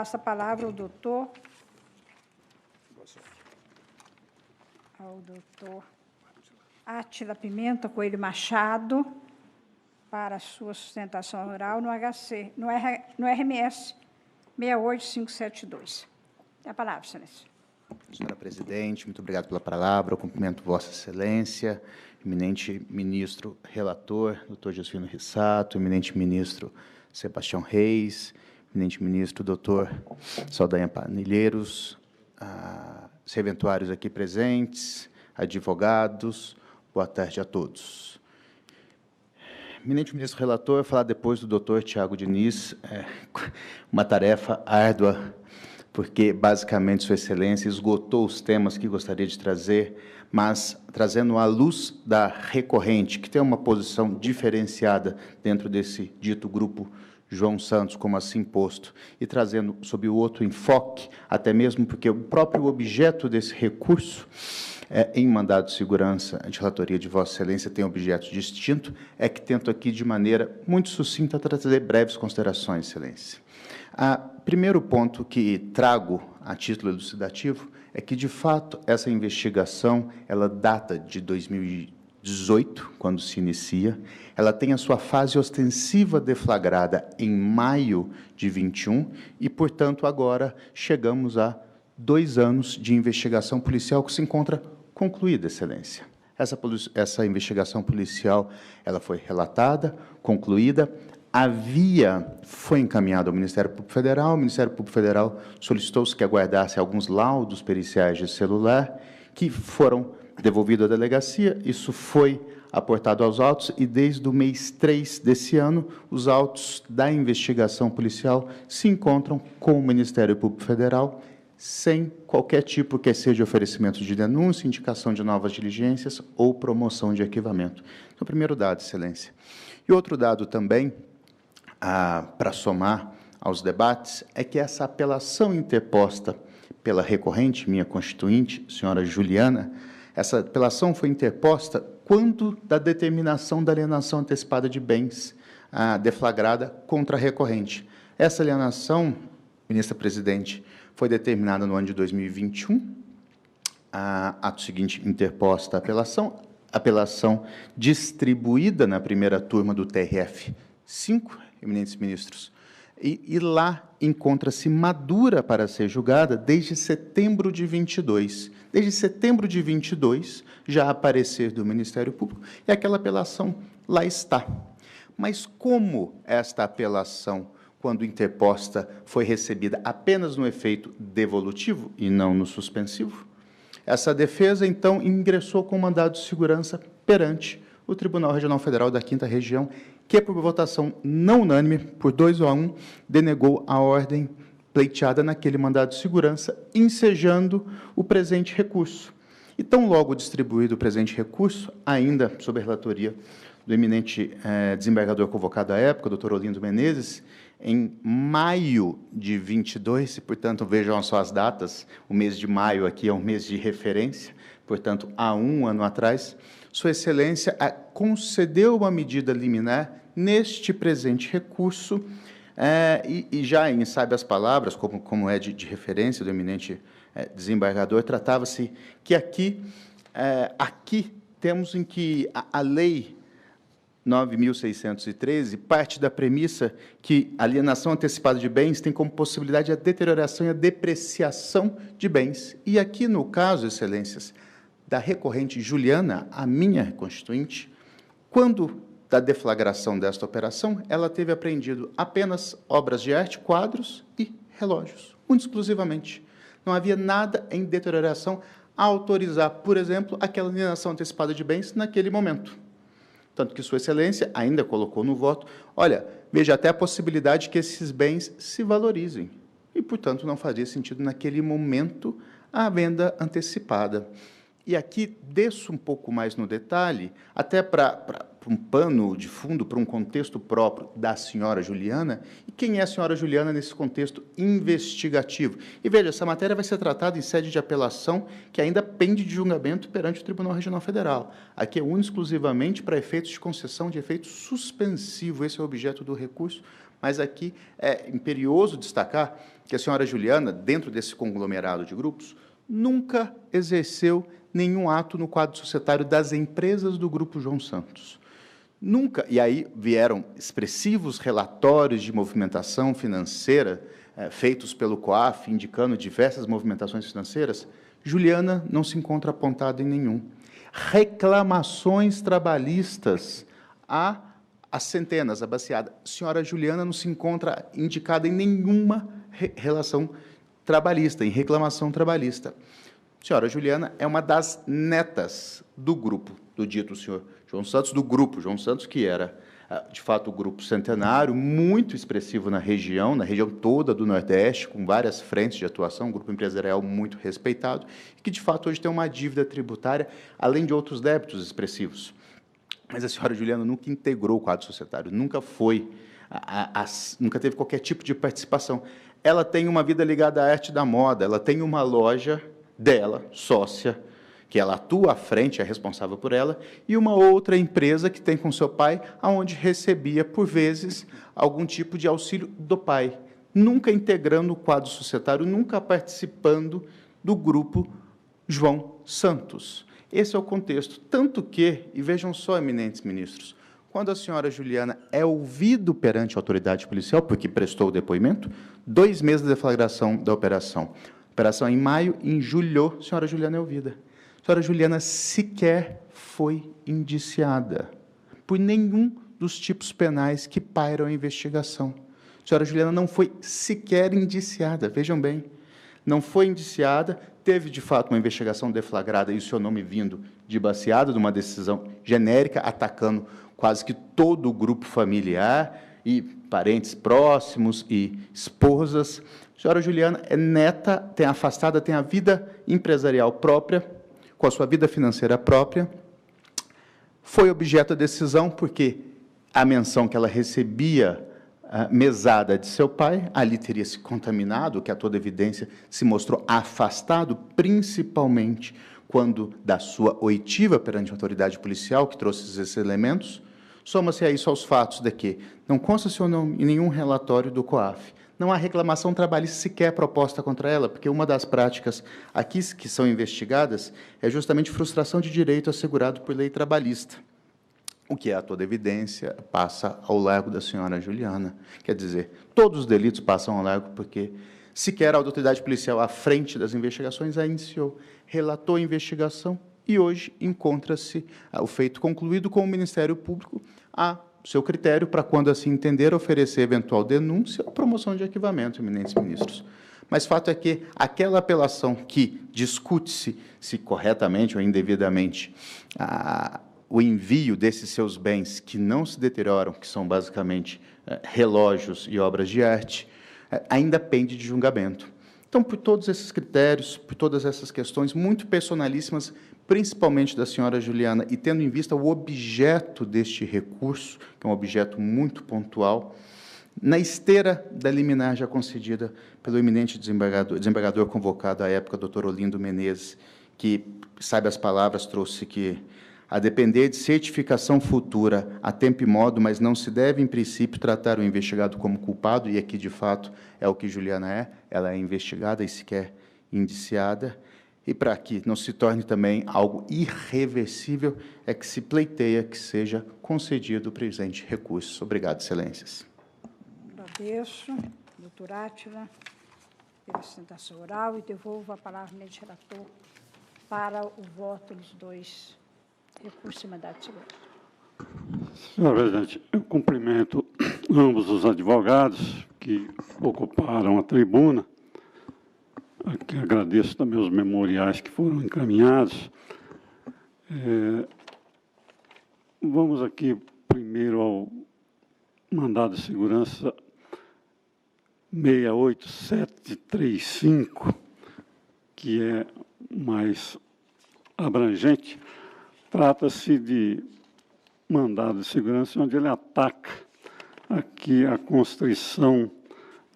passo a palavra ao doutor Átila Pimenta Coelho Machado para a sua sustentação oral no RMS 68572. Tem a palavra, excelência. Senhora presidente, muito obrigado pela palavra. Eu cumprimento Vossa Excelência, eminente ministro relator, doutor Josefino Rissato, eminente ministro Sebastião Reis, eminente ministro doutor Saldanha Panilheiros, serventuários aqui presentes, advogados, boa tarde a todos. Eminente ministro relator, falar depois do doutor Tiago Diniz, uma tarefa árdua, porque, basicamente, Sua Excelência esgotou os temas que gostaria de trazer, mas trazendo à luz da recorrente, que tem uma posição diferenciada dentro desse dito grupo João Santos, como assim posto, e trazendo sob o outro enfoque, até mesmo porque o próprio objeto desse recurso, em mandado de segurança, a relatoria de Vossa Excelência tem objeto distinto, é que tento aqui, de maneira muito sucinta, trazer breves considerações, Excelência. Primeiro ponto que trago a título elucidativo é que, de fato, essa investigação ela data de 2018, quando se inicia. Ela tem a sua fase ostensiva deflagrada em maio de 21 e, portanto, agora chegamos a 2 anos de investigação policial que se encontra concluída, Excelência. Essa investigação policial ela foi relatada, concluída. A via foi encaminhada ao Ministério Público Federal. O Ministério Público Federal solicitou-se que aguardasse alguns laudos periciais de celular, que foram devolvidos à delegacia. Isso foi aportado aos autos, e desde o mês 3 desse ano, os autos da investigação policial se encontram com o Ministério Público Federal, sem qualquer tipo que seja oferecimento de denúncia, indicação de novas diligências ou promoção de arquivamento. Então, primeiro dado, Excelência. E outro dado também, para somar aos debates, é que essa apelação interposta pela recorrente, minha constituinte, senhora Juliana, essa apelação foi interposta quando da determinação da alienação antecipada de bens deflagrada contra a recorrente. Essa alienação, ministra presidente, foi determinada no ano de 2021, ato seguinte, interposta a apelação distribuída na primeira turma do TRF-5, eminentes ministros, e lá encontra-se madura para ser julgada desde setembro de 22. Desde setembro de 22, já a parecer do Ministério Público, e aquela apelação lá está. Mas como esta apelação, quando interposta, foi recebida apenas no efeito devolutivo e não no suspensivo, essa defesa, então, ingressou com mandado de segurança perante o Tribunal Regional Federal da 5ª Região, que, por votação não unânime, por 2-1, denegou a ordem pleiteada naquele mandado de segurança, ensejando o presente recurso. E, tão logo distribuído o presente recurso, ainda sob a relatoria do eminente desembargador convocado à época, doutor Olindo Menezes, em maio de 22, e, portanto, vejam só as datas, o mês de maio aqui é um mês de referência, portanto, há 1 ano atrás, Sua Excelência concedeu uma medida liminar neste presente recurso, e já em sabe as palavras, como é de referência do eminente desembargador, tratava-se que aqui temos em que a lei 9.613 parte da premissa que a alienação antecipada de bens tem como possibilidade a deterioração e a depreciação de bens. E aqui, no caso, Excelências, da recorrente Juliana, a minha constituinte, quando da deflagração desta operação, ela teve apreendido apenas obras de arte, quadros e relógios, muito exclusivamente. Não havia nada em deterioração a autorizar, por exemplo, aquela alienação antecipada de bens naquele momento. Tanto que Sua Excelência ainda colocou no voto, olha, veja até a possibilidade que esses bens se valorizem. E, portanto, não fazia sentido, naquele momento, a venda antecipada. E aqui desço um pouco mais no detalhe, até para um pano de fundo, para um contexto próprio da senhora Juliana. E quem é a senhora Juliana nesse contexto investigativo? E veja, essa matéria vai ser tratada em sede de apelação, que ainda pende de julgamento perante o Tribunal Regional Federal. Aqui é exclusivamente para efeitos de concessão de efeito suspensivo. Esse é o objeto do recurso, Mas aqui é imperioso destacar que a senhora Juliana, dentro desse conglomerado de grupos, nunca exerceu nenhum ato no quadro societário das empresas do Grupo João Santos. Nunca, e aí vieram expressivos relatórios de movimentação financeira feitos pelo COAF, indicando diversas movimentações financeiras. Juliana não se encontra apontada em nenhum. Reclamações trabalhistas há centenas, abaciada. A senhora Juliana não se encontra indicada em nenhuma relação trabalhista, em reclamação trabalhista. A senhora Juliana é uma das netas do grupo, do dito senhor João Santos, do grupo João Santos, que era, de fato, o grupo centenário, muito expressivo na região toda do Nordeste, com várias frentes de atuação, um grupo empresarial muito respeitado, e que, de fato, hoje tem uma dívida tributária, além de outros débitos expressivos. Mas a senhora Juliana nunca integrou o quadro societário, nunca foi, nunca teve qualquer tipo de participação. Ela tem uma vida ligada à arte da moda, ela tem uma loja dela, sócia, que ela atua à frente, é responsável por ela, e uma outra empresa que tem com seu pai, aonde recebia, por vezes, algum tipo de auxílio do pai, nunca integrando o quadro societário, nunca participando do grupo João Santos. Esse é o contexto. Tanto que, e vejam só, eminentes ministros, quando a senhora Juliana é ouvida perante a autoridade policial, porque prestou o depoimento, 2 meses de deflagração da operação. Operação em maio, em julho, a senhora Juliana é ouvida. A senhora Juliana sequer foi indiciada por nenhum dos tipos penais que pairam a investigação. A senhora Juliana não foi sequer indiciada, vejam bem. Não foi indiciada, teve, de fato, uma investigação deflagrada e o seu nome vindo de baseado de uma decisão genérica, atacando quase que todo o grupo familiar e parentes próximos e esposas. A senhora Juliana é neta, tem afastada, tem a vida empresarial própria, com a sua vida financeira própria, foi objeto da decisão porque a menção que ela recebia mesada de seu pai, ali teria se contaminado, que a toda evidência se mostrou afastado, principalmente quando da sua oitiva perante a autoridade policial, que trouxe esses elementos. Soma-se a isso aos fatos de que não consta seu nome em nenhum relatório do COAF, não há reclamação trabalhista sequer proposta contra ela, porque uma das práticas aqui que são investigadas é justamente frustração de direito assegurado por lei trabalhista, o que, a toda evidência, passa ao largo da senhora Juliana. Quer dizer, todos os delitos passam ao largo, porque sequer a autoridade policial, à frente das investigações, a iniciou, relatou a investigação e hoje encontra-se o feito concluído com o Ministério Público a seu critério para, quando assim entender, oferecer eventual denúncia ou promoção de arquivamento, eminentes ministros. Mas fato é que aquela apelação que discute-se se corretamente ou indevidamente o envio desses seus bens que não se deterioram, que são basicamente relógios e obras de arte, ainda pende de julgamento. Então, por todos esses critérios, por todas essas questões muito personalíssimas, principalmente da senhora Juliana, e tendo em vista o objeto deste recurso, que é um objeto muito pontual, na esteira da liminar já concedida pelo eminente desembargador convocado à época, doutor Olindo Menezes, que, sabe as palavras, trouxe que, a depender de certificação futura a tempo e modo, mas não se deve, em princípio, tratar o investigado como culpado, e aqui, de fato, é o que Juliana é, ela é investigada e sequer indiciada, e para que não se torne também algo irreversível, é que se pleiteia que seja concedido o presente recurso. Obrigado, excelências. Agradeço, doutor Átila, pela sustentação oral e devolvo a palavra ao eminente relator para o voto dos 2 recursos em mandado de segurança. Senhor presidente, eu cumprimento ambos os advogados que ocuparam a tribuna. Aqui agradeço também os memoriais que foram encaminhados. Vamos aqui primeiro ao mandado de segurança 68735, que é mais abrangente. Trata-se de mandado de segurança onde ele ataca aqui a constrição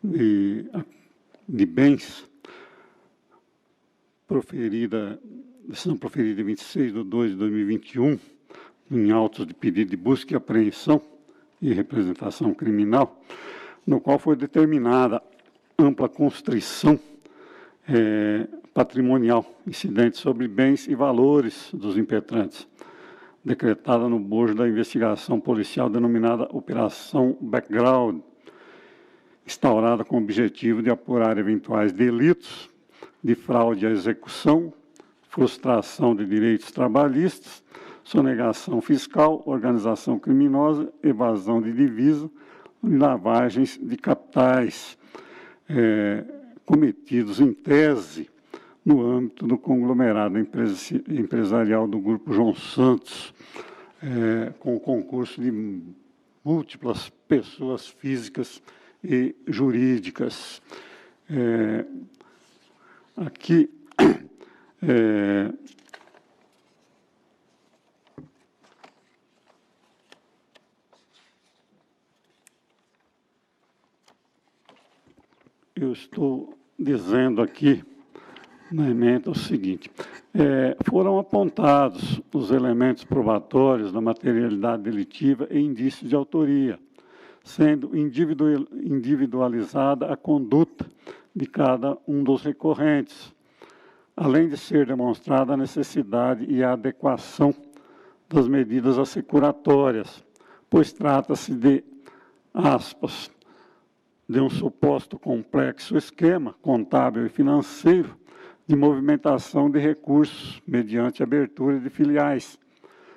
de bens decisão proferida em 26/2/2021, em autos de pedido de busca e apreensão e representação criminal, no qual foi determinada ampla constrição patrimonial incidente sobre bens e valores dos impetrantes, decretada no bojo da investigação policial denominada Operação Background, instaurada com o objetivo de apurar eventuais delitos de fraude à execução, frustração de direitos trabalhistas, sonegação fiscal, organização criminosa, evasão de divisa e lavagens de capitais, cometidos em tese no âmbito do conglomerado empresarial do Grupo João Santos, com o concurso de múltiplas pessoas físicas e jurídicas. Aqui, eu estou dizendo aqui na emenda o seguinte: foram apontados os elementos probatórios da materialidade delitiva e indícios de autoria, sendo individualizada a conduta de cada um dos recorrentes, além de ser demonstrada a necessidade e a adequação das medidas assecuratórias, pois trata-se de, aspas, de um suposto complexo esquema contábil e financeiro de movimentação de recursos mediante abertura de filiais,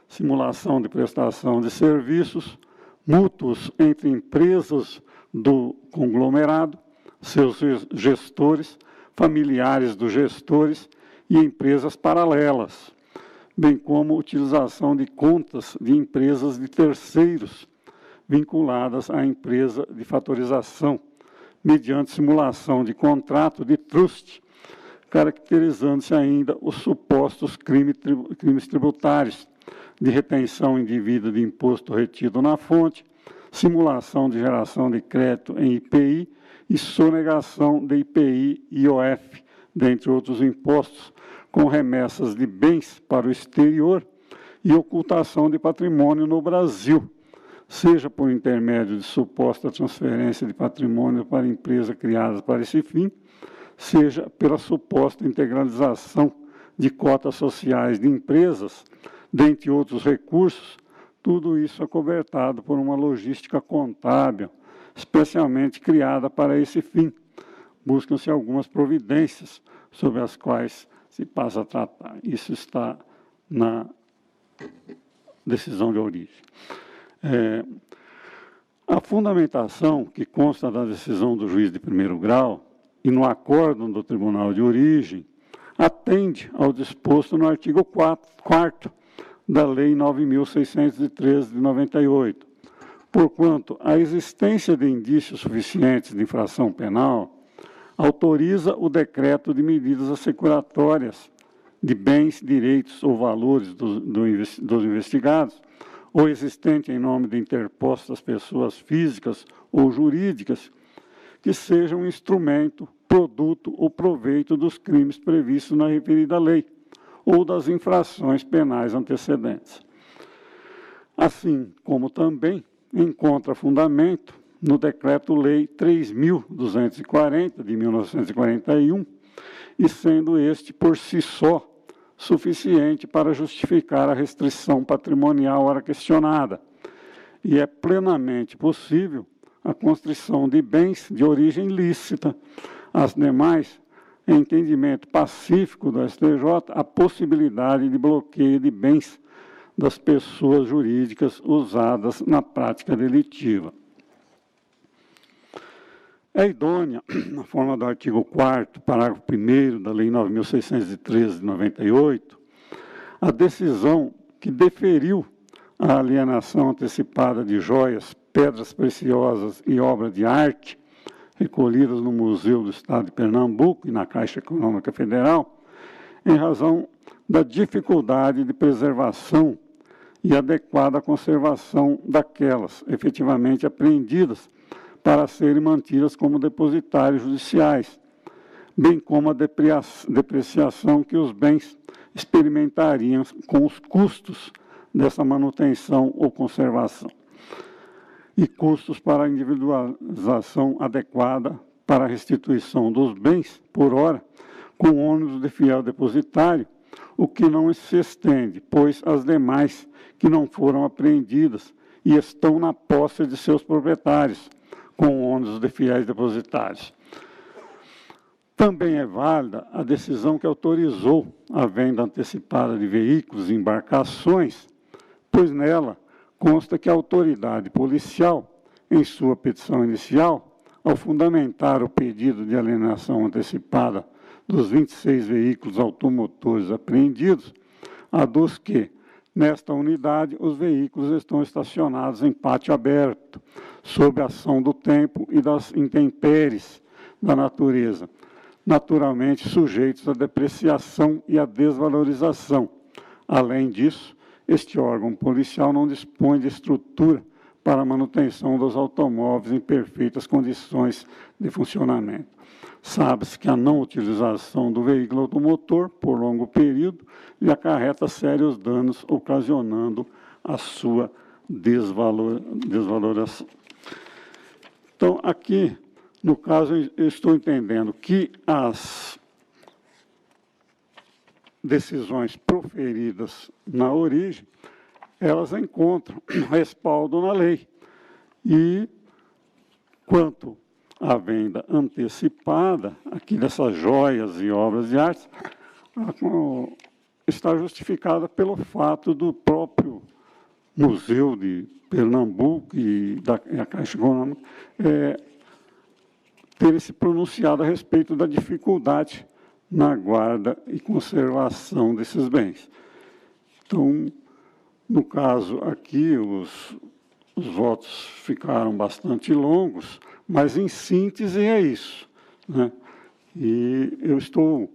simulação de prestação de serviços, mútuos entre empresas do conglomerado, seus gestores, familiares dos gestores e empresas paralelas, bem como utilização de contas de empresas de terceiros vinculadas à empresa de fatorização, mediante simulação de contrato de trust, caracterizando-se ainda os supostos crimes tributários de retenção indevida de imposto retido na fonte, simulação de geração de crédito em IPI e sonegação de IPI e IOF, dentre outros impostos, com remessas de bens para o exterior e ocultação de patrimônio no Brasil, seja por intermédio de suposta transferência de patrimônio para empresa criada para esse fim, seja pela suposta integralização de cotas sociais de empresas, dentre outros recursos, tudo isso acobertado por uma logística contábil, especialmente criada para esse fim. Buscam-se algumas providências sobre as quais se passa a tratar. Isso está na decisão de origem. A fundamentação que consta da decisão do juiz de primeiro grau e no acórdão do tribunal de origem atende ao disposto no artigo 4º da Lei 9.613 de 98, porquanto a existência de indícios suficientes de infração penal autoriza o decreto de medidas assecuratórias de bens, direitos ou valores dos investigados, ou existente em nome de interpostas pessoas físicas ou jurídicas, que sejam instrumento, produto ou proveito dos crimes previstos na referida lei, ou das infrações penais antecedentes. Assim como também encontra fundamento no Decreto-Lei 3.240, de 1941, e sendo este, por si só, suficiente para justificar a restrição patrimonial ora questionada, e é plenamente possível a constrição de bens de origem lícita. As demais, em entendimento pacífico do STJ, a possibilidade de bloqueio de bens das pessoas jurídicas usadas na prática delitiva. É idônea, na forma do artigo 4º, parágrafo 1º da Lei 9.613 de 98, a decisão que deferiu a alienação antecipada de joias, pedras preciosas e obras de arte recolhidas no Museu do Estado de Pernambuco e na Caixa Econômica Federal, em razão da dificuldade de preservação e adequada conservação daquelas efetivamente apreendidas para serem mantidas como depositários judiciais, bem como a depreciação que os bens experimentariam com os custos dessa manutenção ou conservação. e custos para a individualização adequada para a restituição dos bens por hora, com ônus de fiel depositário, o que não se estende, pois as demais que não foram apreendidas e estão na posse de seus proprietários, com ônus de fiéis depositários. Também é válida a decisão que autorizou a venda antecipada de veículos e embarcações, pois nela consta que a autoridade policial, em sua petição inicial, ao fundamentar o pedido de alienação antecipada dos 26 veículos automotores apreendidos, aduz que, nesta unidade, os veículos estão estacionados em pátio aberto, sob a ação do tempo e das intempéries da natureza, naturalmente sujeitos à depreciação e à desvalorização. Além disso, este órgão policial não dispõe de estrutura para a manutenção dos automóveis em perfeitas condições de funcionamento. Sabe-se que a não utilização do veículo automotor por longo período lhe acarreta sérios danos, ocasionando a sua desvalorização. Então, aqui, no caso, eu estou entendendo que as decisões proferidas na origem, elas encontram respaldo na lei. E, quanto à venda antecipada, aqui dessas joias e obras de arte, está justificada pelo fato do próprio Museu de Pernambuco e a Caixa Econômica terem se pronunciado a respeito da dificuldade na guarda e conservação desses bens. Então, no caso aqui, os votos ficaram bastante longos, mas, em síntese, é isso, né? E eu estou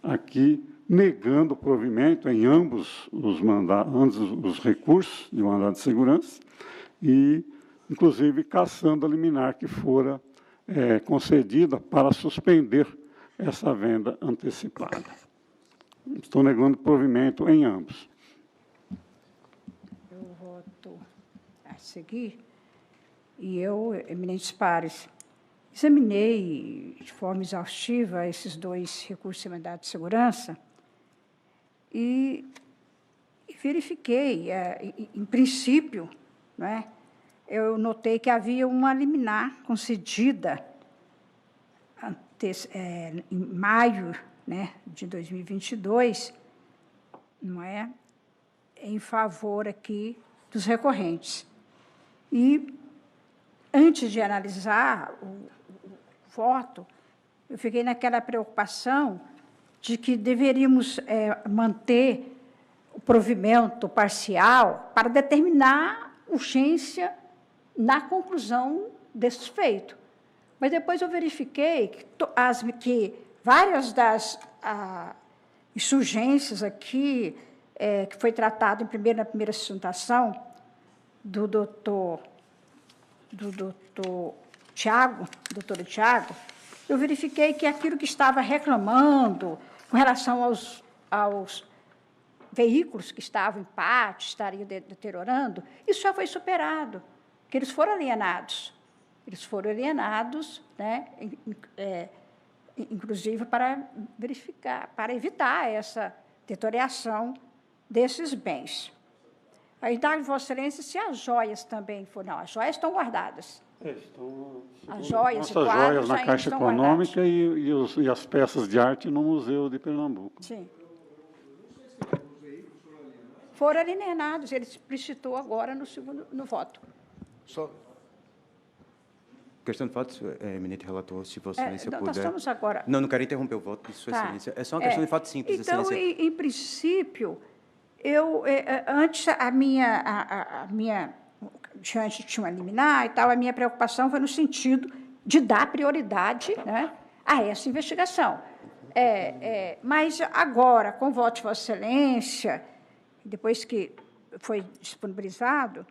aqui negando o provimento em ambos os recursos de mandado de segurança e, inclusive, cassando a liminar que fora concedida para suspender essa venda antecipada. Estou negando o provimento em ambos. Eu voto a seguir. E eu, eminentes pares, examinei de forma exaustiva esses dois recursos de mandado de segurança e verifiquei, em princípio, não é, eu notei que havia uma liminar concedida em maio, né, de 2022, não é, em favor aqui dos recorrentes. E, antes de analisar o voto, eu fiquei naquela preocupação de que deveríamos manter o provimento parcial para determinar urgência na conclusão desses feitos. Mas depois eu verifiquei que várias das insurgências aqui, que foi tratado na primeira sustentação do doutor Tiago, eu verifiquei que aquilo que estava reclamando com relação aos veículos que estavam em pátio, estariam deteriorando, isso já foi superado, que eles foram alienados. Eles foram alienados, né, inclusive para verificar, para evitar essa deterioração desses bens. Aí, da Vossa Excelência, se as joias também foram... Não, as joias estão guardadas. As joias e quadros joias na Caixa Econômica e as peças de arte no Museu de Pernambuco. Sim. Foram alienados, ele explicitou agora no voto. Só questão de fato, eminente relator, se Vossa Excelência puder... Nós estamos agora... Não quero interromper o voto de Sua Excelência. É só uma questão de fato simples, então, Excelência. em princípio, antes a minha diante tinha uma liminar e tal, a minha preocupação foi no sentido de dar prioridade, né, a essa investigação. Mas agora, com o voto de Vossa Excelência, depois que foi disponibilizado,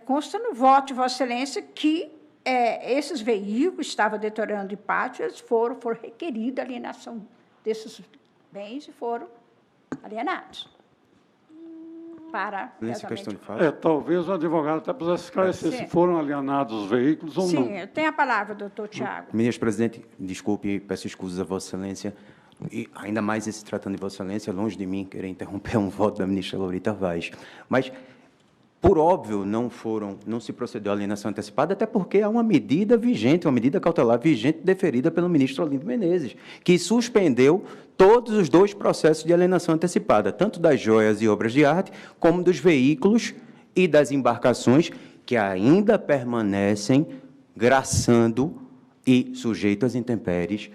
consta no voto de Vossa Excelência que esses veículos estavam deteriorando em pátio, eles foram requerida a alienação desses bens e foram alienados. para... Nessa questão de exatamente. fato. Talvez o advogado até precisasse esclarecer Sim. se foram alienados os veículos ou não. Sim, tem a palavra, doutor Tiago. Ministro presidente, desculpe, peço escusas a Vossa Excelência, e ainda mais esse tratando de Vossa Excelência, longe de mim querer interromper um voto da ministra Laurita Vaz. Mas, por óbvio, não se procedeu à alienação antecipada, até porque há uma medida vigente, uma medida cautelar vigente deferida pelo ministro Olinto Menezes, que suspendeu todos os 2 processos de alienação antecipada, tanto das joias e obras de arte, como dos veículos e das embarcações que ainda permanecem graçando e sujeitos às intempéries,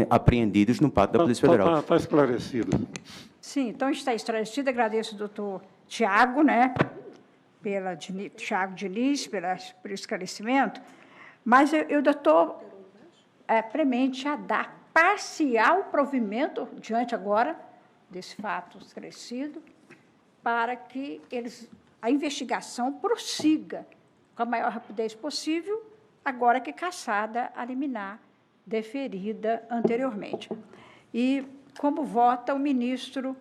apreendidos no pátio da Polícia Federal. Está esclarecido. Sim, então está esclarecido. Agradeço ao doutor Tiago, né, Tiago Diniz, pelo esclarecimento, mas eu ainda estou premente a dar parcial provimento, diante agora desse fato esclarecido, para que a investigação prossiga com a maior rapidez possível, agora que cassada a liminar deferida anteriormente. E como vota o ministro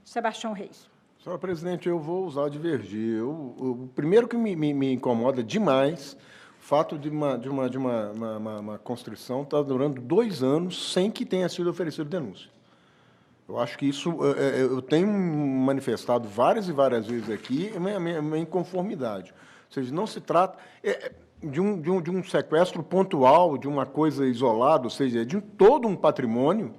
Sebastião Reis. Senhora presidente, eu vou usar divergir. O primeiro que me incomoda demais, o fato de uma constrição estar durando 2 anos sem que tenha sido oferecido denúncia. Eu acho que isso, eu tenho manifestado várias e várias vezes aqui, a minha inconformidade. Ou seja, não se trata de um sequestro pontual, de uma coisa isolada, ou seja, de todo um patrimônio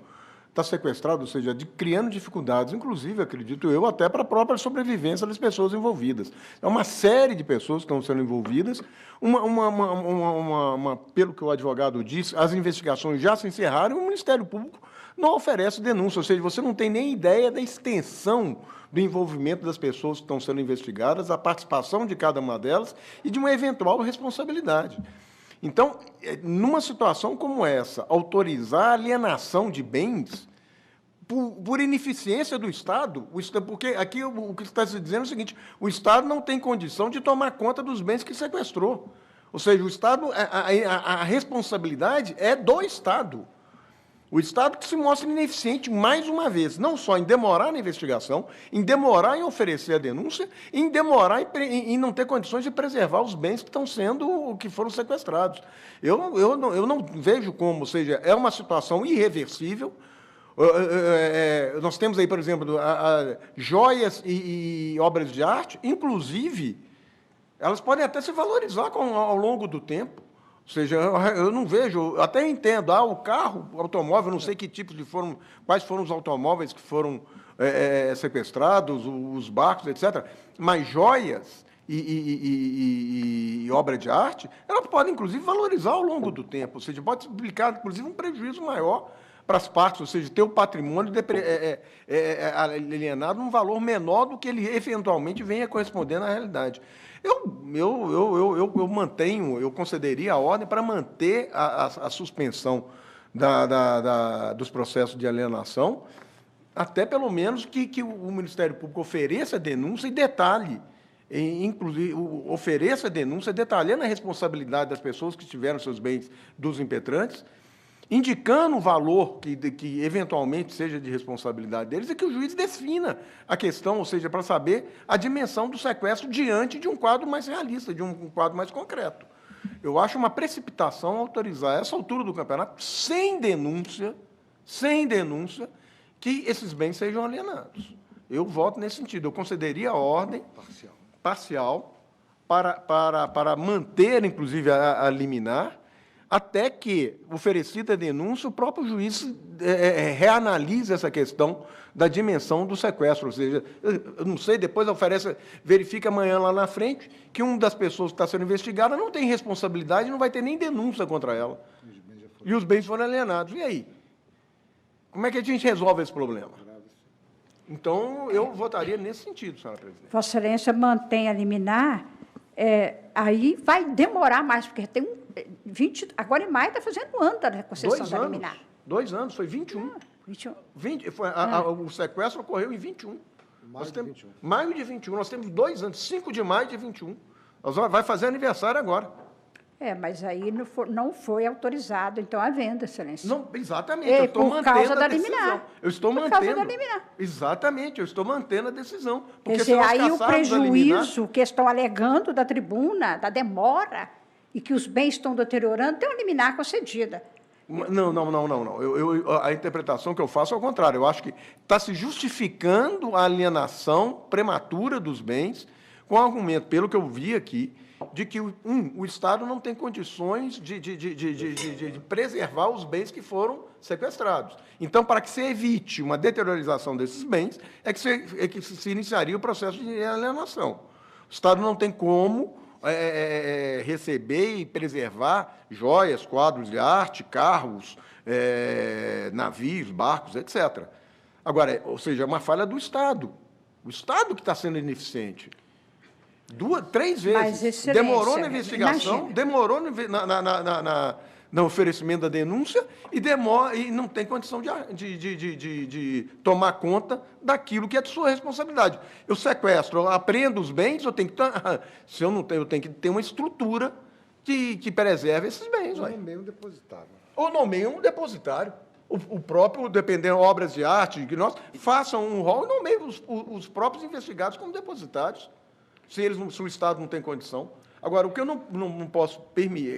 está sequestrado, ou seja, criando dificuldades, inclusive, acredito eu, até para a própria sobrevivência das pessoas envolvidas. É uma série de pessoas que estão sendo envolvidas. Pelo que o advogado disse, as investigações já se encerraram e o Ministério Público não oferece denúncia, ou seja, você não tem nem ideia da extensão do envolvimento das pessoas que estão sendo investigadas, a participação de cada uma delas e de uma eventual responsabilidade. Então, numa situação como essa, autorizar a alienação de bens por ineficiência do Estado, porque aqui o que está se dizendo é o seguinte, o Estado não tem condição de tomar conta dos bens que sequestrou. Ou seja, o Estado, a responsabilidade é do Estado. O Estado que se mostra ineficiente, mais uma vez, não só em demorar na investigação, em demorar em oferecer a denúncia, em demorar em não ter condições de preservar os bens que foram sequestrados. Eu não vejo como, ou seja, é uma situação irreversível. Nós temos aí, por exemplo, joias e obras de arte, inclusive, elas podem até se valorizar ao longo do tempo. Ou seja, eu não vejo, até entendo, o carro, o automóvel, não sei que tipos quais foram os automóveis que foram sequestrados, os barcos, etc. Mas joias e obra de arte, elas podem, inclusive, valorizar ao longo do tempo. Ou seja, pode implicar, inclusive, um prejuízo maior para as partes, ou seja, ter o patrimônio alienado num valor menor do que ele eventualmente venha corresponder na realidade. Eu mantenho, eu concederia a ordem para manter a suspensão dos processos de alienação, até pelo menos que o Ministério Público ofereça a denúncia e detalhe, inclusive, ofereça a denúncia detalhando a responsabilidade das pessoas que tiveram seus bens dos impetrantes, indicando o valor que eventualmente seja de responsabilidade deles e que o juiz defina a questão, ou seja, para saber a dimensão do sequestro diante de um quadro mais realista, de um quadro mais concreto. Eu acho uma precipitação autorizar, a essa altura do campeonato, sem denúncia, que esses bens sejam alienados. Eu voto nesse sentido. Eu concederia a ordem parcial para manter, inclusive, a liminar, até que, oferecida a denúncia, o próprio juiz reanalise essa questão da dimensão do sequestro. Ou seja, eu não sei, depois verifica amanhã lá na frente que uma das pessoas que está sendo investigada não tem responsabilidade, não vai ter nem denúncia contra ela. E os bens foram alienados. E aí? Como é que a gente resolve esse problema? Então, eu votaria nesse sentido, senhora presidente. Vossa Excelência mantém a liminar, aí vai demorar mais, porque tem 20, agora em maio está fazendo um ano da concessão da liminar. 2 anos, foi 21. 21. O sequestro ocorreu em 21. Maio de 21. Nós temos 2 anos, 5 de maio de 21. Vai fazer aniversário agora. Mas aí não foi autorizado, então, a venda, excelência. Não, exatamente, eu estou por causa mantendo da a decisão. liminar. Eu estou Por mantendo. causa da liminar. Exatamente, eu estou mantendo a decisão. Quer Porque dizer, se nós aí o caçarmos a liminar, prejuízo que estão alegando da tribuna, da demora, e que os bens estão deteriorando, tem uma liminar concedida. Não. A interpretação que eu faço é ao contrário. Eu acho que está se justificando a alienação prematura dos bens, com o argumento, pelo que eu vi aqui, de que o Estado não tem condições de preservar os bens que foram sequestrados. Então, para que se evite uma deteriorização desses bens, é que se iniciaria o processo de alienação. O Estado não tem como receber e preservar joias, quadros de arte, carros, navios, barcos, etc. Agora, ou seja, é uma falha do Estado. O Estado que está sendo ineficiente. 3 vezes. Mas, excelência, demorou na investigação, imagina. demorou no oferecimento da denúncia e não tem condição de tomar conta daquilo que é de sua responsabilidade. Eu sequestro, eu apreendo os bens, eu tenho que ter uma estrutura que preserve esses bens. Ou nomeia um depositário. Ou nomeia um depositário. O próprio, dependendo de obras de arte, que nós façam um rol e nomeiem os próprios investigados como depositários, se o Estado não tem condição. Agora, o que eu não posso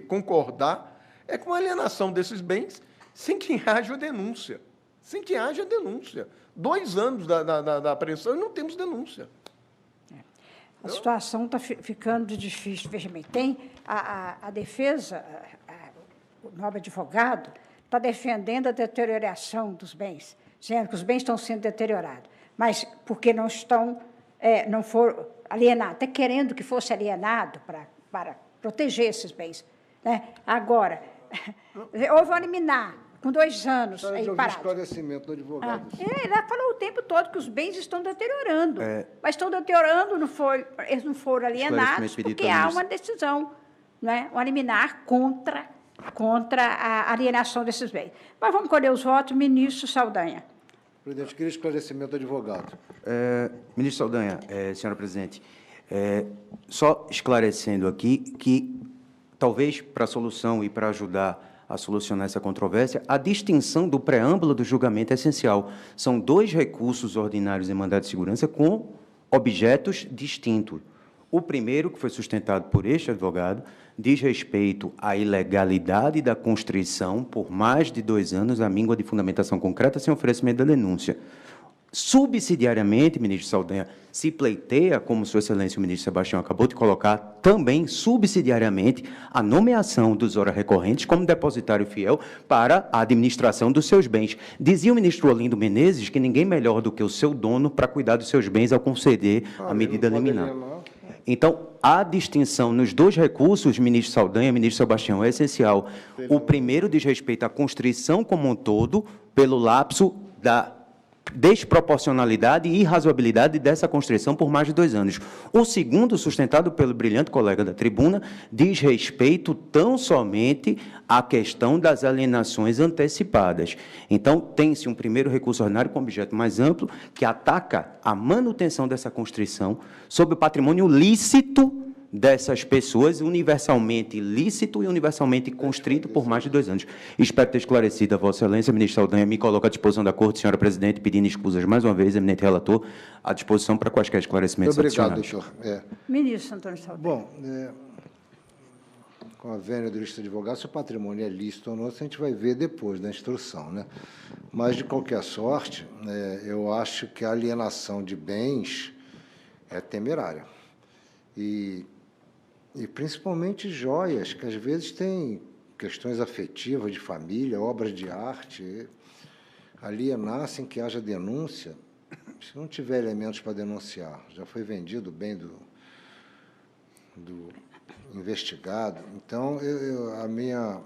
concordar é com a alienação desses bens sem que haja denúncia. Sem que haja denúncia. 2 anos da apreensão e não temos denúncia. A situação está ficando difícil. Veja bem, tem a defesa, o nobre advogado, está defendendo a deterioração dos bens, dizendo que os bens estão sendo deteriorados, mas porque não foram alienados, até querendo que fosse alienado para proteger esses bens. Né? Agora, houve uma liminar, com 2 anos aí parado. Esclarecimento do advogado. Ele falou o tempo todo que os bens estão deteriorando, mas estão deteriorando, eles não foram alienados, porque há uma decisão, né? Uma liminar contra a alienação desses bens. Mas vamos colher os votos. Ministro Saldanha. Presidente, queria esclarecimento do advogado. Ministro Saldanha, senhora presidente, só esclarecendo aqui que, talvez para a solução e para ajudar a solucionar essa controvérsia, a distinção do preâmbulo do julgamento é essencial. São 2 recursos ordinários em mandado de segurança com objetos distintos. O primeiro, que foi sustentado por este advogado, diz respeito à ilegalidade da constrição por mais de 2 anos à míngua de fundamentação concreta sem oferecimento da denúncia. Subsidiariamente, ministro Saldanha, se pleiteia, como Sua Excelência o ministro Sebastião acabou de colocar, também subsidiariamente a nomeação dos ora recorrentes como depositário fiel para a administração dos seus bens. Dizia o ministro Olindo Menezes que ninguém melhor do que o seu dono para cuidar dos seus bens ao conceder a medida liminar. Então, a distinção nos 2 recursos, ministro Saldanha e ministro Sebastião, é essencial. O primeiro diz respeito à constrição como um todo, pelo lapso da desproporcionalidade e irrazoabilidade dessa constrição por mais de 2 anos. O segundo, sustentado pelo brilhante colega da tribuna, diz respeito tão somente à questão das alienações antecipadas. Então, tem-se um primeiro recurso ordinário com objeto mais amplo, que ataca a manutenção dessa constrição sobre o patrimônio lícito dessas pessoas, universalmente lícito e universalmente constrito por mais de 2 anos. Espero ter esclarecido a Vossa Excelência, ministro Saldanha, me coloco à disposição da Corte, senhora presidente, pedindo escusas mais uma vez, eminente relator, à disposição para quaisquer esclarecimentos adicionais. Obrigado, doutor. Ministro Antônio Saldanha. Bom, com a vênia do juiz de advogado, se o patrimônio é lícito ou não, isso a gente vai ver depois da instrução, né? Mas, de qualquer sorte, eu acho que a alienação de bens é temerária. E principalmente joias, que às vezes têm questões afetivas de família, obras de arte, alienar sem que haja denúncia, se não tiver elementos para denunciar, já foi vendido o bem do investigado. Então, a minha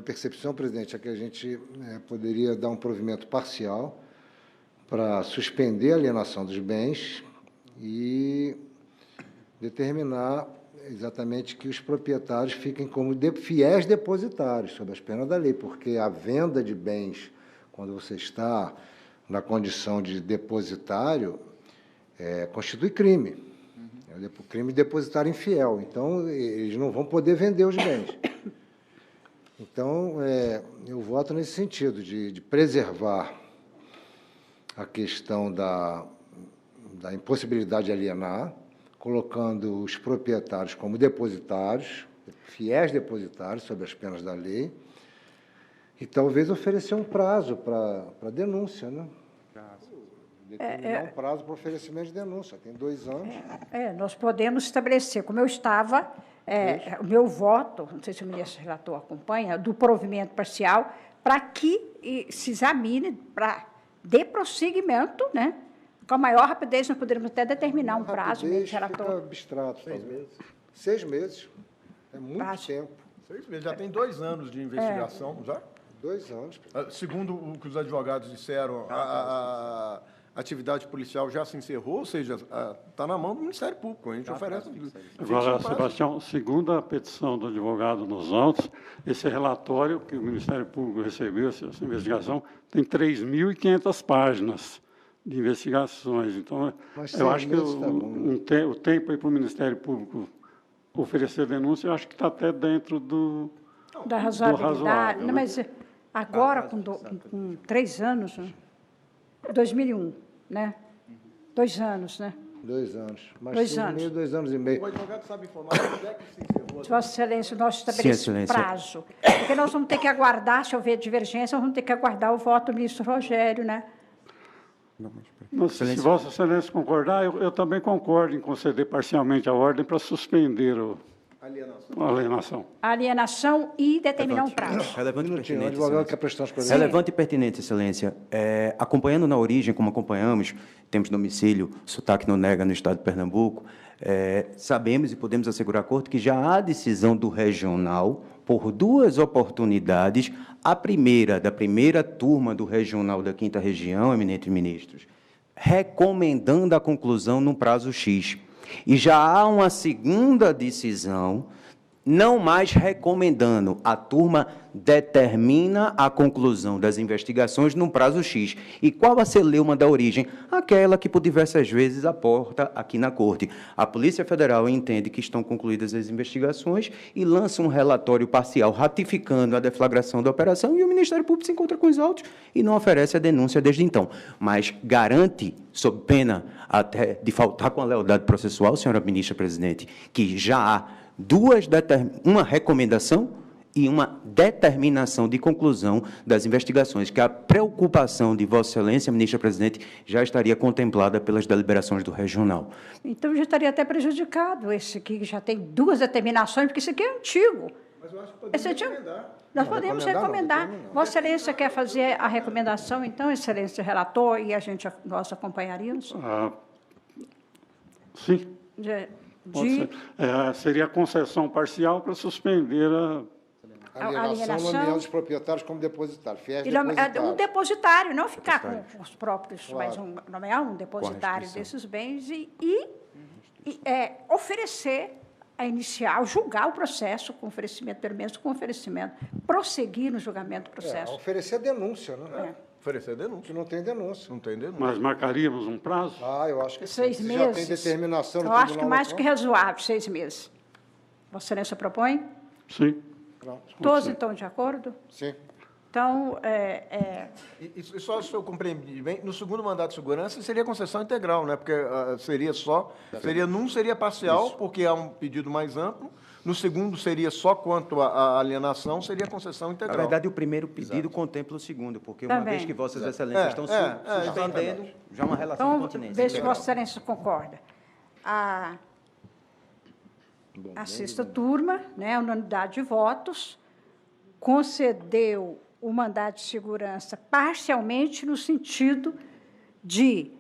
percepção, presidente, é que a gente poderia dar um provimento parcial para suspender a alienação dos bens e determinar exatamente que os proprietários fiquem como fiéis depositários, sob as penas da lei, porque a venda de bens, quando você está na condição de depositário, constitui crime. O crime depositário infiel. Então, eles não vão poder vender os bens. Então, eu voto nesse sentido, de preservar a questão da impossibilidade de alienar, colocando os proprietários como depositários, fiéis depositários, sob as penas da lei, e talvez oferecer um prazo para denúncia, né? Determinar um prazo para oferecimento de denúncia. Tem 2 anos. Nós podemos estabelecer, como eu estava, o meu voto, não sei se o ministro relator acompanha, do provimento parcial, para que se examine, para dê prosseguimento, né? Com a maior rapidez, nós poderíamos até determinar um prazo, ministro relator. Fica abstrato. 6 meses. 6 meses. É muito Prazo. tempo. 6 meses. Já tem 2 anos de investigação, já? 2 anos. Segundo o que os advogados disseram, a atividade policial já se encerrou, ou seja, está na mão do Ministério Público. A gente oferece... Agora, Sebastião, segundo a petição do advogado nos autos, esse relatório que o Ministério Público recebeu, essa investigação, tem 3.500 páginas de investigações. Então, Mas eu acho que tá o tempo aí para o Ministério Público oferecer denúncia, eu acho que está até dentro Da razoabilidade. razoável, Não, né? mas agora, com 3 anos, né? 2001, né? 2 anos, né? 2 anos. Mas 2 sim, anos. meio 2 anos e meio. O advogado sabe informar quando é que se encerrou. Vossa Excelência, nós Sim, estabelecemos Excelência. prazo. Porque nós vamos ter que aguardar, se houver divergência, nós vamos ter que aguardar o voto do ministro Rogério, né? Se Vossa Excelência concordar, eu também concordo em conceder parcialmente a ordem para suspender a alienação. A alienação e determinar um prazo. Relevante e O pertinente, advogado Excelência. quer prestar as coisas. Relevante e pertinente, Excelência. Acompanhando na origem, como acompanhamos, temos domicílio, sotaque não nega no estado de Pernambuco, sabemos e podemos assegurar à Corte que já há decisão do regional por 2 oportunidades, a primeira, da primeira turma do regional da 5ª Região, eminentes ministros, recomendando a conclusão num prazo X. E já há uma segunda decisão, não mais recomendando, a turma determina a conclusão das investigações num prazo X. E qual a celeuma da origem? Aquela que por diversas vezes aporta aqui na Corte. A Polícia Federal entende que estão concluídas as investigações e lança um relatório parcial ratificando a deflagração da operação e o Ministério Público se encontra com os autos e não oferece a denúncia desde então. Mas garante, sob pena até de faltar com a lealdade processual, senhora ministra presidente, que já há uma recomendação e uma determinação de conclusão das investigações, que a preocupação de Vossa Excelência, ministra presidente, já estaria contemplada pelas deliberações do regional. Então, já estaria até prejudicado esse aqui, que já tem 2 determinações, porque isso aqui é antigo. Mas eu acho que podemos recomendar. Nós podemos recomendar. Vossa Excelência quer fazer a recomendação, então, Excelência relator, e nós acompanharíamos? Sim, pode De ser. Seria a concessão parcial para suspender Alienação, alienação. nomeando os proprietários como depositários, fiéis um depositários. depositário, não ficar com os próprios, mas nomear um depositário restrição. desses bens e oferecer a iniciar, julgar o processo com oferecimento, pelo menos com oferecimento, prosseguir no julgamento do processo. Oferecer denúncia, né? Oferecer denúncia. Que não tem denúncia. Não tem denúncia. mas marcaríamos um prazo? Eu acho que sim. 6 Se meses. já tem determinação no Eu acho que Tribunal mais do que razoável, 6 meses. Vossa Excelência propõe? Sim. Todos, então, de acordo? Sim. Então, e só se eu compreendi bem, no segundo mandato de segurança seria concessão integral, né? Porque seria parcial, porque há um pedido mais amplo. No segundo seria só quanto à alienação, seria concessão Na integral. verdade, o primeiro pedido contempla o segundo, porque uma Também. vez que Vossas Excelências estão suspendendo, já há uma relação de Então, continência. veja se Vossa Excelência concorda. A 6ª turma, né, a unanimidade de votos, concedeu o mandado de segurança parcialmente no sentido de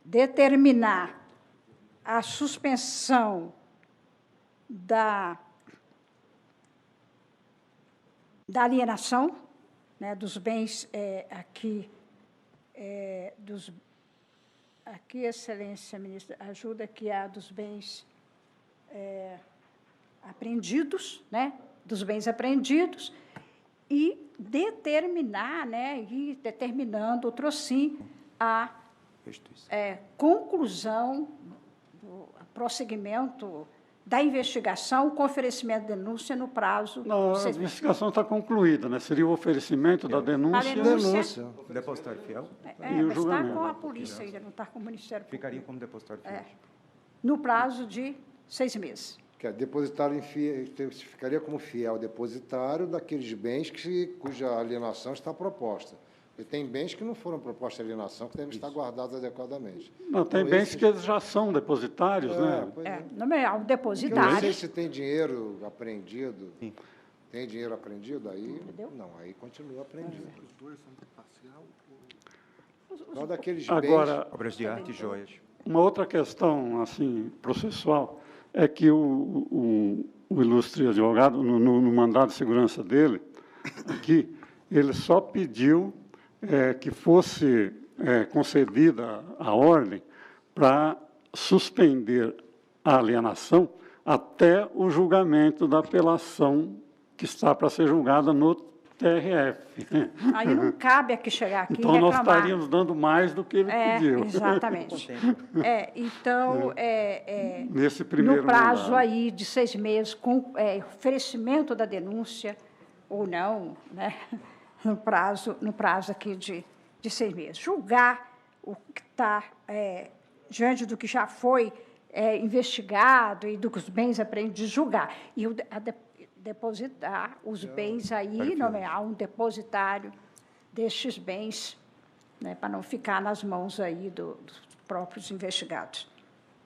determinar a suspensão da alienação, né, dos bens aqui, Excelência Ministra, ajuda que há dos bens apreendidos, né, dos bens apreendidos, e determinar, né, e determinando, outro sim, a conclusão prosseguimento da investigação com oferecimento de denúncia no prazo Não, de a 6 meses. investigação está concluída, né? Seria o oferecimento da denúncia. denúncia. Depositário fiel? E o Mas está julgamento. com a polícia ainda, não está com o Ministério Público. Ficaria como depositário fiel. No prazo de 6 meses. Que é depositário ficaria como fiel depositário daqueles bens cuja alienação está proposta. E tem bens que não foram propostos de alienação, que devem estar guardados adequadamente. Não, tem Então, bens esses- que eles já são depositários, né? pois Não é um Eu não depositário. sei se tem dinheiro apreendido. Tem dinheiro apreendido aí? Não, aí continua apreendido. Só daqueles bens... Agora, Obras de arte e joias. uma outra questão assim processual é que o ilustre advogado, no mandado de segurança dele, aqui, ele só pediu que fosse concedida a ordem para suspender a alienação até o julgamento da apelação que está para ser julgada no TRF. Aí não cabe aqui chegar aqui e Então, nós reclamar. estaríamos dando mais do que ele pediu. Exatamente. Então, Nesse primeiro no prazo mandado. aí de 6 meses, com oferecimento da denúncia, ou não, né? no prazo aqui de 6 meses. Julgar o que está diante do que já foi investigado e dos bens apreendidos, julgar. E depositar os bens aí, nomear um depositário destes bens, né, para não ficar nas mãos aí dos próprios investigados.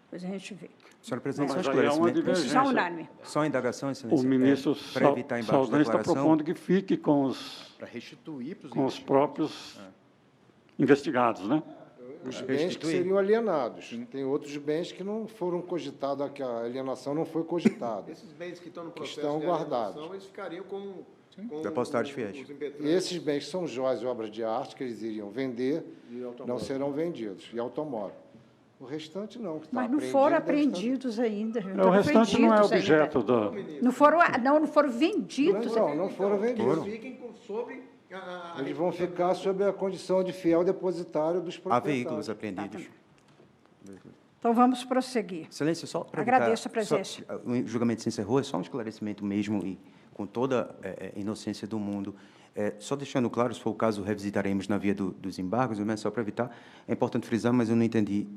Depois a gente vê. Senhora Presidente, só Mas aí é uma esclarecimento. Decisão divergência. unânime. Só indagação, O Excelência. ministro Para evitar embargos de Saldanha está declaração. propondo que fique com os Para restituir para os com os próprios investigados, né? Os bens que seriam alienados. Tem outros bens que não foram cogitados, que a alienação não foi cogitada. Esses bens que estão no processo estão de guardados. alienação, eles ficariam com Depositários fiéis. os impetrantes. E esses bens que são joias e obras de arte que eles iriam vender, E automóvel. não serão vendidos. E automóvel. O restante não. Que está Mas não foram apreendido, apreendidos ainda. O restante não é objeto da... Não foram vendidos. Não foram vendidos. Fiquem sobre Eles vão ficar sob a condição de fiel depositário dos Há proprietários. veículos apreendidos. Então, vamos prosseguir. Excelência, só para Agradeço a presença. O julgamento se encerrou, é só um esclarecimento mesmo, e com toda a inocência do mundo. Só deixando claro, se for o caso, revisitaremos na via dos embargos, mas só para evitar, é importante frisar, mas eu não entendi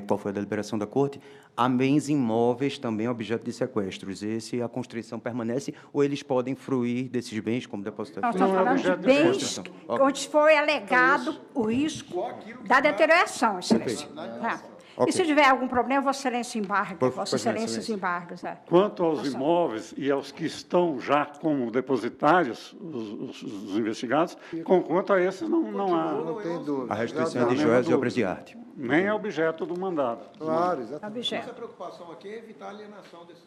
qual foi a deliberação da Corte. Há bens imóveis também objeto de sequestros. Esse, a constrição permanece, ou eles podem fruir desses bens como Nós depositários? estamos Não é falando de objeto de bens constituição. Ok. onde foi alegado o risco da deterioração, Excelência. Tá. E se tiver algum problema, Vossa Excelência embarga, Por Vossa Excelência Excelência. embarga. Quanto aos imóveis e aos que estão já como depositários, os investigados, quanto a esses não há, Não tem dúvida. A restituição Não, de não, joias e não. obras de arte. nem é objeto do mandado. Claro, exatamente. Objeto. Nossa preocupação aqui é evitar a alienação desses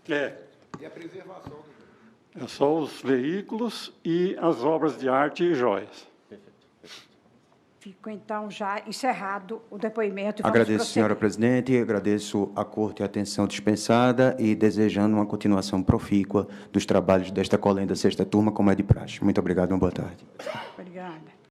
bens É, e a preservação dos bens. é só os veículos e as obras de arte e joias. Fico, então, já encerrado o depoimento. E vamos Agradeço, prosseguir. senhora presidente, agradeço à Corte a atenção dispensada e desejando uma continuação profícua dos trabalhos desta colenda sexta turma, como é de praxe. Muito obrigado, uma boa tarde. Obrigada.